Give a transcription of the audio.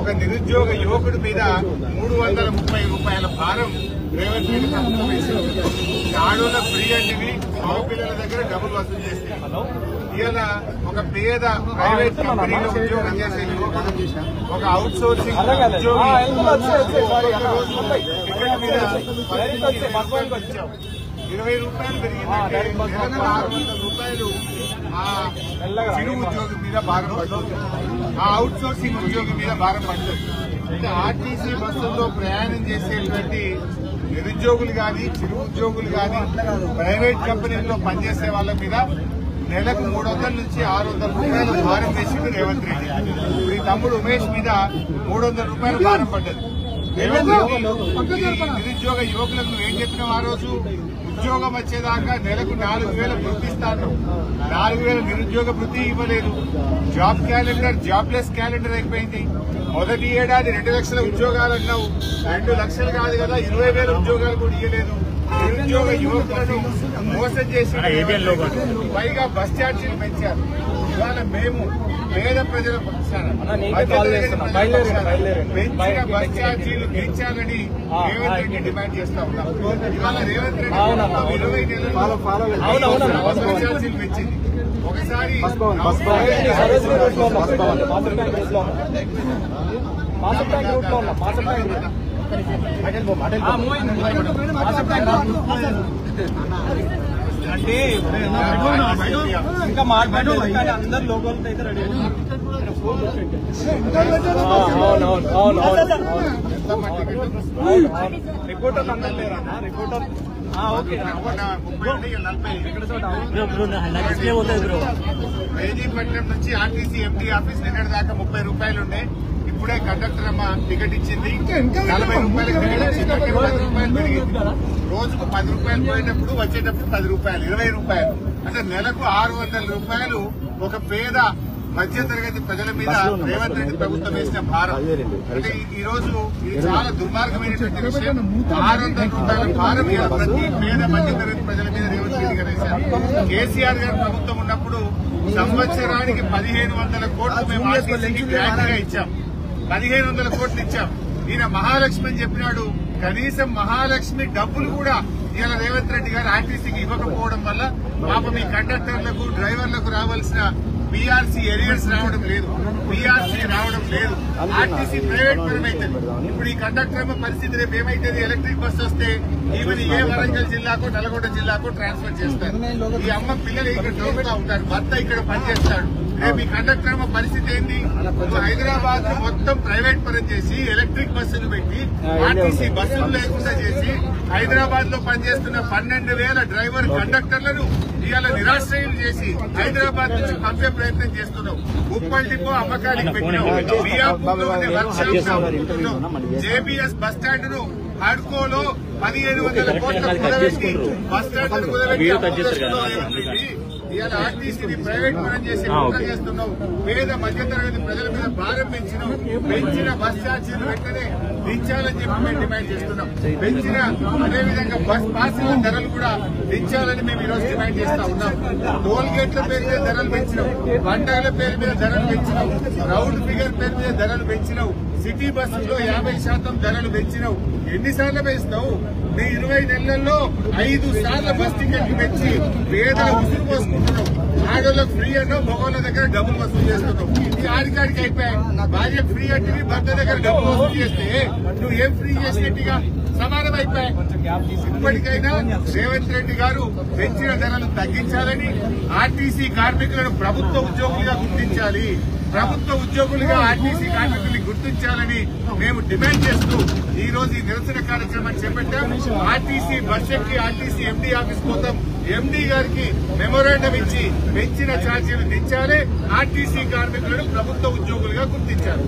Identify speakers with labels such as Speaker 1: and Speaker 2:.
Speaker 1: ఒక నిరుద్యోగ యువకుడి మీద 330 రూపాయల భారం రేవంత్ రెడ్డి ప్రభుత్వం వేసింది. ఆడోళ్ళ ఫ్రీ అంటివి మగపిల్లల దగ్గర డబ్బులు వసూలు చేస్తే ఇలా ఒక పేద ప్రైవేట్ కంపెనీలో ఉద్యోగం చేసే యువకుడు ఒక అవుట్ సోర్సింగ్ ఉద్యోగి టికెట్ మీద 20 రూపాయలు పెరిగిందంటే 600 రూపాయలు ఆ చిరు ఉద్యోగి మీద భారం పడుతుంది, ఆ అవుట్ సోర్సింగ్ ఉద్యోగి మీద భారం పడుతుంది. అంటే ఆర్టీసీ బస్సుల్లో ప్రయాణం చేసేటువంటి నిరుద్యోగులు గాని చిరు ఉద్యోగులు గాని ప్రైవేట్ కంపెనీల్లో పనిచేసే వాళ్ళ మీద నెలకు 300 నుంచి 600 రూపాయలు భారం వేసింది రేవంత్ రెడ్డి. ఇప్పుడు ఈ తమ్ముడు ఉమేష్ మీద 300 రూపాయలు భారం పడ్డది. రేవంత్ రెడ్డి నిరుద్యోగ యువకులకు నువ్వేం చెప్పినావు? ఆ రోజు ఉద్యోగం వచ్చేదాకా నెలకు 4,000 వృత్తి ఇస్తాను, 4,000 నిరుద్యోగ వృత్తి ఇవ్వలేదు. జాబ్ క్యాలెండర్ జాబ్లెస్ క్యాలెండర్ అయిపోయింది. మొదటి ఏడాది 2 లక్షల ఉద్యోగాలు అన్నావు, 2 లక్షలు కాదు కదా 20,000 ఉద్యోగాలు కూడా ఇవ్వలేదు. నిరుద్యోగ యువకులను మోసం చేసి పైగా బస్ ఛార్జీలు పెంచారు. ఇవాళ మేము పేద ప్రజల పక్షాన పెంచిన బస్ ఛార్జీలు పెంచాలని రేవంత్ రెడ్డి డిమాండ్ చేస్తా ఉన్నాం. ఇవాళ రేవంత్ రెడ్డి 20 నెలల్లో బస్ ఛార్జీలు పెంచింది. ఒకసారి
Speaker 2: అంటే ఇంకా మాట్లాడలేదు కానీ అందరు లోకల్ అయితే రెడీ. రిపోర్టర్ అందరు లేరన్నా? రిపోర్టర్
Speaker 1: మేజీపట్నం నుంచి ఆర్టీసీ ఎండీ ఆఫీస్ నిన్నటి దాకా 30 రూపాయలు ఉండే. ఇప్పుడే కండక్టర్ అమ్మ టికెట్ ఇచ్చింది, 40 రూపాయలు టికెట్ ఇచ్చింది, 10 రూపాయలు పెరిగింది. రోజుకు 10 రూపాయలు పోయేటప్పుడు వచ్చేటప్పుడు 10 రూపాయలు, 20 రూపాయలు. అంటే నెలకు 600 రూపాయలు ఒక పేద మధ్య తరగతి ప్రజల మీద రేవంత్ రెడ్డి ప్రభుత్వం వేసిన భారం. అంటే ఈ రోజు ఇది చాలా దుర్మార్గమైనటువంటి విషయం. 600 రూపాయల భారం ప్రతి పేద మధ్య తరగతి ప్రజల మీద రేవంత్ రెడ్డి గారు వేశారు. కేసీఆర్ గారి ప్రభుత్వం ఉన్నప్పుడు సంవత్సరానికి 1,500 కోట్లు మేము ఆర్టీసీకి గ్రాంట్ గా ఇచ్చాం, 1,500 కోట్లు ఇచ్చాం. ఈయన మహాలక్ష్మి అని చెప్పినాడు. కనీసం మహాలక్ష్మి డబ్బులు కూడా ఇవాళ రేవంత్ రెడ్డి గారు ఆర్టీసీకి ఇవ్వకపోవడం వల్ల పాపం ఈ కండక్టర్లకు డ్రైవర్లకు రావాల్సిన పీఆర్సీ ఎరియర్స్ రావడం లేదు, పీఆర్సీ రావడం లేదు. ఆర్టీసీ ప్రైవేట్ పరమైతుంది. ఇప్పుడు ఈ కండక్టర్ పరిస్థితి రేపు ఏమైతుంది? ఎలక్ట్రిక్ బస్ వస్తే ఈమెను ఏ వరంగల్ జిల్లాకో నల్గొండ జిల్లాకో ట్రాన్స్ఫర్ చేస్తారు. ఈ అమ్మ పిల్లలు ఇక్కడ చదువుతా ఉంటారు, భర్త ఇక్కడ పనిచేస్తాడు. రేపు ఈ కండక్టర్ పరిస్థితి ఏంది? హైదరాబాద్ మొత్తం ప్రైవేట్ పరం చేసి ఎలక్ట్రిక్ బస్సులు పెట్టి ఆర్టీసీ బస్సులు లేకుండా చేసి హైదరాబాద్ లో పనిచేస్తున్న 12,000 డ్రైవర్ కండక్టర్లను ఇవాళ నిరాశ్రయం చేసి హైదరాబాద్ నుంచి పంపే ప్రయత్నం చేస్తున్నాం. ఉప్పల్ డిపో అమ్మకానికి పెట్టినాం, మియాపూర్లో workshop JBS bus stand ను హడ్కోలో 1,700 కోట్ల కుదబెట్టి బస్ స్టాండ్ కుదబెట్టి ఇవాళ ఆర్టీసీని ప్రైవేట్ పరం చేసి కుట్ర చేస్తున్నావు. పేద మధ్యతరగతి ప్రజల మీద భారం పెంచినావు. పెంచిన బస్ ఛార్జీలు వెంటనే దించాలని చెప్పి మేము డిమాండ్ చేస్తున్నాం. పెంచిన అదేవిధంగా బస్ పాసుల ధరలు కూడా దించాలని మేము ఈరోజు డిమాండ్ చేస్తా ఉన్నాం. టోల్ గేట్ల పేరు మీద ధరలు పెంచినావు, పంటల పేరు మీద ధరలు పెంచినావు, రౌండ్ ఫిగర్ పేరు మీద ధరలు పెంచినావు, సిటీ బస్సుల్లో 50% ధరలు పెంచినావు. ఎన్నిసార్లు పెంచుతావు? నీ 20 నెలల్లో 5 సార్లు బస్ టికెట్లు పెంచి పేదల ఉసురు పోసుకుంటున్నావు. ఆడోళ్ళకు ఫ్రీ అన్నో మగవాళ్ళ దగ్గర డబ్బులు వసూలు చేస్తున్నావు. ఈ ఆడికాడికి అయిపోయాయి. భార్య ఫ్రీ అంటే భర్త దగ్గర డబ్బులు వసూలు చేస్తే నువ్వు ఏం ఫ్రీ చేసినట్టుగా సమానం అయిపోయాయి. ఇప్పటికైనా రేవంత్ రెడ్డి గారు పెంచిన ధరలు తగ్గించాలని, ఆర్టీసీ కార్మికులను ప్రభుత్వ ఉద్యోగులుగా గుర్తించాలి, ప్రభుత్వ ఉద్యోగులుగా ఆర్టీసీ కార్మికుల్ని గుర్తించాలని మేము డిమాండ్ చేస్తూ ఈ రోజు ఈ నిరసన కార్యక్రమాన్ని చేపట్టాం. ఆర్టీసీ బస్ ఎక్కి ఆర్టీసీ ఎండీ ఆఫీస్ కోసం ఎండీ గారికి మెమోరాండం ఇచ్చి పెంచిన ఛార్జీలు దించాలి, ఆర్టీసీ కార్మికులను ప్రభుత్వ ఉద్యోగులుగా గుర్తించాలి.